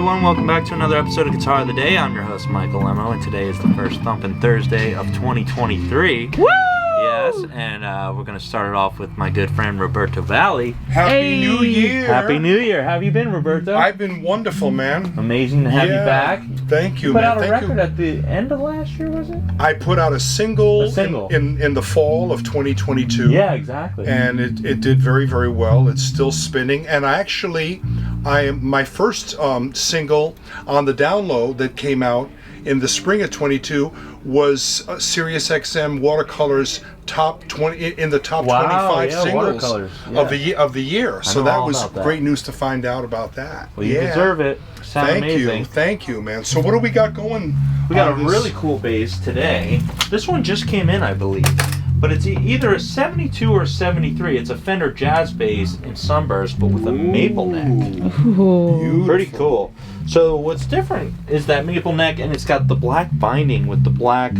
everyone, welcome back to another episode of Guitar of the Day. I'm your host, Michael Lemmo, and today is the first Thumpin' Thursday of 2023. Woo! Yes, and we're going to start it off with my good friend, Roberto Vally. Happy New Year! Happy New Year! How have you been, Roberto? I've been wonderful, man. Amazing to have you back. Thank you, Put man. out a Thank record you. at the end of last year, was it? I put out a single, in the fall of 2022. Yeah, exactly. And it did very, very well. It's still spinning. And my first single on the download that came out in the spring of 22 was Sirius XM Watercolors top 20 in the top 25 singles of the year. So that was great news to find out about that. Well, you deserve it. Sound amazing. Thank you, man. So what do we got going? We got a really cool bass today. This one just came in, I believe, but it's either a 72 or a 73. It's a Fender jazz bass in Sunburst, but with a maple neck. Ooh. Pretty cool. So what's different is that maple neck, and it's got the black binding with the black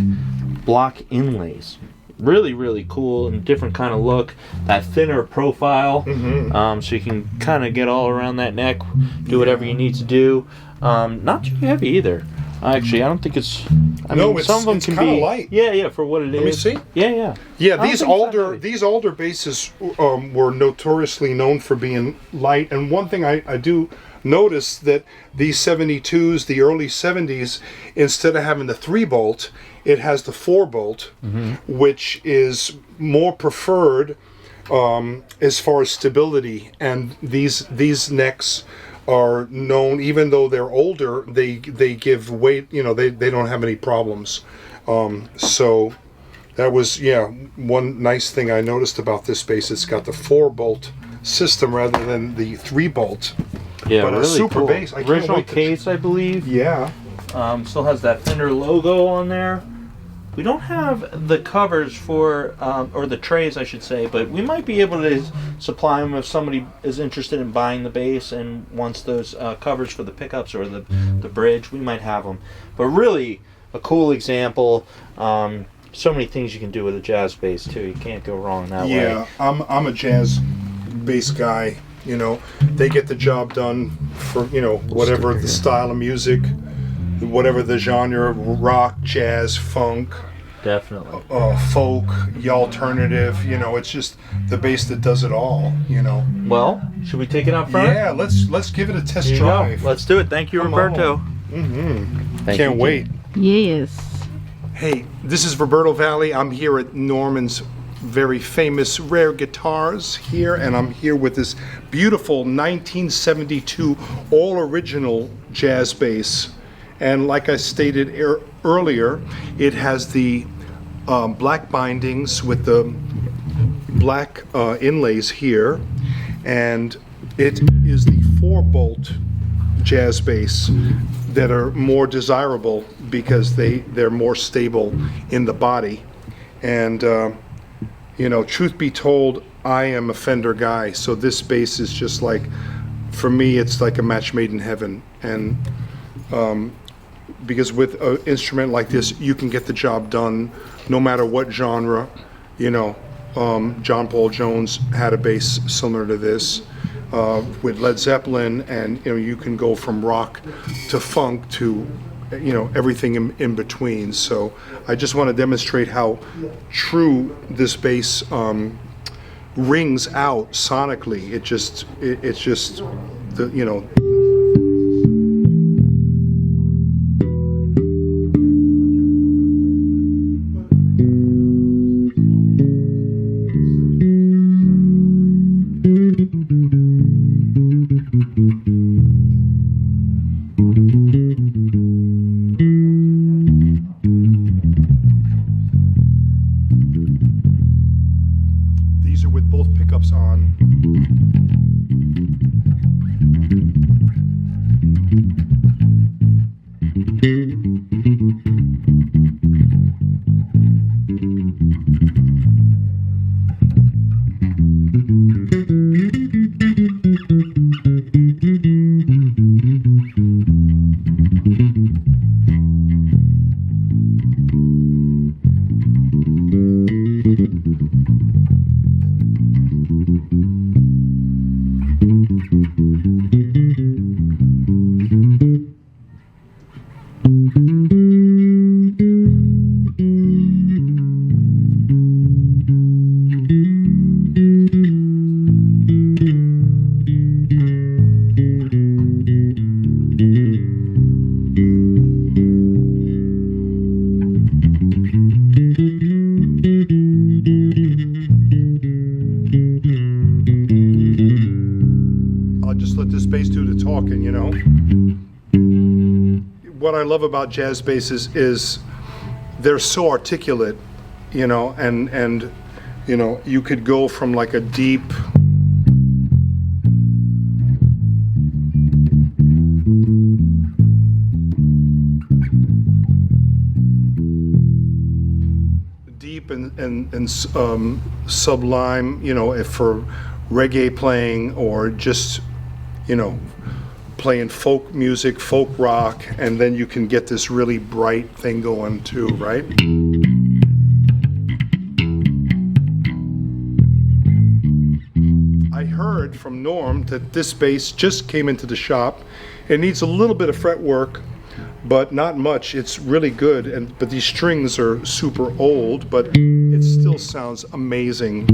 block inlays. Really, really cool and different kind of look. That thinner profile, so you can kind of get all around that neck, do whatever you need to do. Not too heavy either. Actually, I don't think it's. I mean, some of them can be light. Yeah, for what it is. Let me see. Yeah. Yeah, these alder basses were notoriously known for being light. And one thing I do notice that these 72s, the early 70s, instead of having the 3-bolt, it has the 4-bolt, which is more preferred as far as stability. And these necks are known, even though they're older, they give weight. They don't have any problems. So that was one nice thing I noticed about this bass. It's got the 4-bolt system rather than the 3-bolt. Yeah, but really a super cool. bass. Original case, I believe. Yeah. Still has that Fender logo on there. We don't have the covers for, or the trays, I should say, but we might be able to supply them if somebody is interested in buying the bass and wants those covers for the pickups or the bridge. We might have them. But really, a cool example. So many things you can do with a jazz bass too. You can't go wrong that way. Yeah, I'm a jazz bass guy. They get the job done for whatever the style of music, whatever the genre, rock, jazz, funk, definitely, folk, alternative. It's just the bass that does it all. Well, should we take it out front? Yeah, let's give it a test drive. Let's do it. Thank you, Roberto. Can't wait. Yes. Hey, this is Roberto Vally. I'm here at Norman's very famous Rare Guitars here, and I'm here with this beautiful 1972 all-original jazz bass. And like I stated earlier, it has the black bindings with the black inlays here, and it is the 4-bolt jazz bass that are more desirable because they're more stable in the body. And truth be told, I am a Fender guy, so this bass is just like, for me, it's like a match made in heaven. And because with an instrument like this, you can get the job done no matter what genre. John Paul Jones had a bass similar to this with Led Zeppelin, and you can go from rock to funk to everything in between. So I just want to demonstrate how true this bass rings out sonically. It's just the These are with both pickups on. what I love about jazz basses is they're so articulate, you know, and you know, you could go from like a deep and sublime, you know, if for reggae playing or just, you know, playing folk music, folk rock, and then you can get this really bright thing going too, right? I heard from Norm that this bass just came into the shop. It needs a little bit of fret work, but not much. It's really good, but these strings are super old, but it still sounds amazing.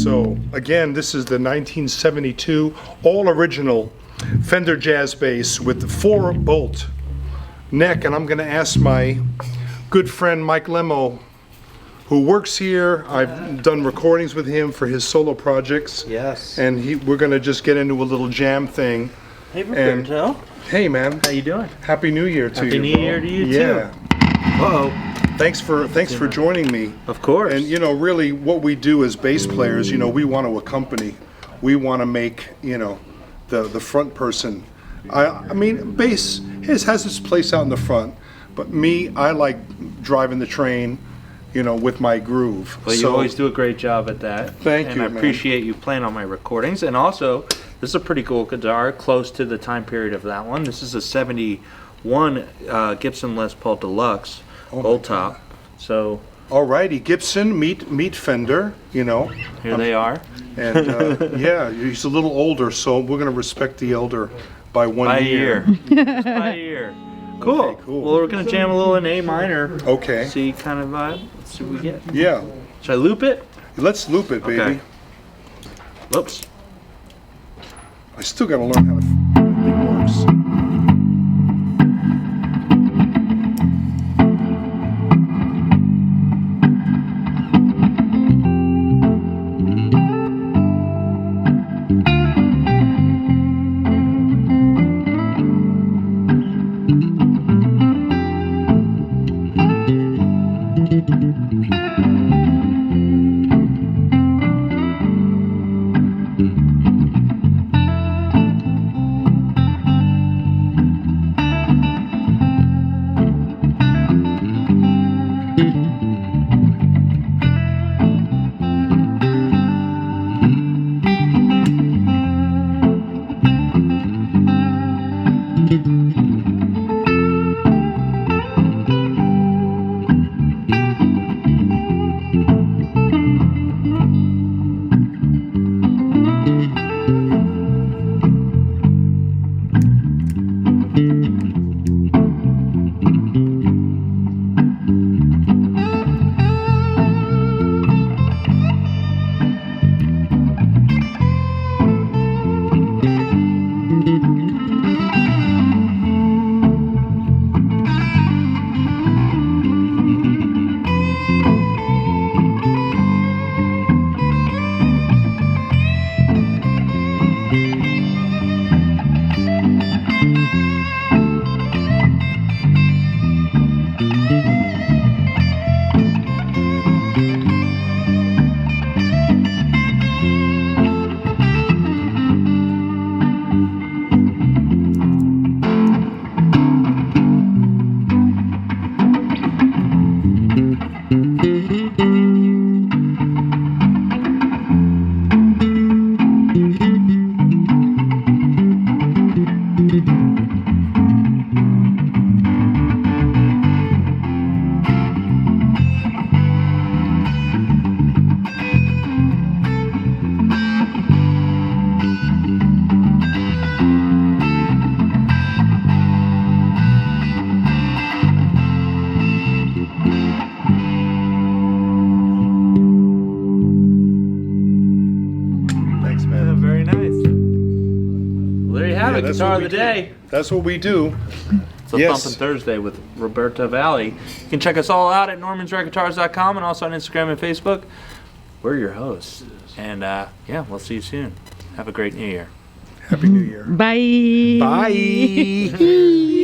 So again, this is the 1972 all original Fender jazz bass with the 4-bolt neck, and I'm going to ask my good friend Mike Lemmo, who works here. I've done recordings with him for his solo projects. Yes. And we're going to just get into a little jam thing. Hey, Roberto. Hey, man. How you doing? Happy New Year to you. Happy New Year to you yeah. too. Uh-oh. Thanks for joining me. Of course. And you know, really, what we do as bass players, you know, we want to accompany. We want to make, you know, the front person. I mean, bass has its place out in the front, but me, I like driving the train, you know, with my groove. Well, you always do a great job at that. Thank you, and I appreciate you playing on my recordings. And also, this is a pretty cool guitar, close to the time period of that one. This is a 71 Gibson Les Paul Deluxe, old top. So. Alrighty, Gibson, meet Fender, you know. Here they are. And yeah, he's a little older, so we're going to respect the elder by one year. Just by a year. Cool. Okay, cool. Well, we're going to jam a little in A minor. Okay. See kind of vibe. Let's see what we get. Yeah. Should I loop it? Let's loop it, baby. Okay. Whoops. I still got to learn how the thing works. have it. That's Guitar what of we the do. day. That's what we do. It's a Yes. Thumpin' Thursday with Roberto Vally. You can check us all out at normansRedGuitars.com and also on Instagram and Facebook. We're your hosts. And yeah, we'll see you soon. Have a great New Year. Happy New Year. Bye. Bye.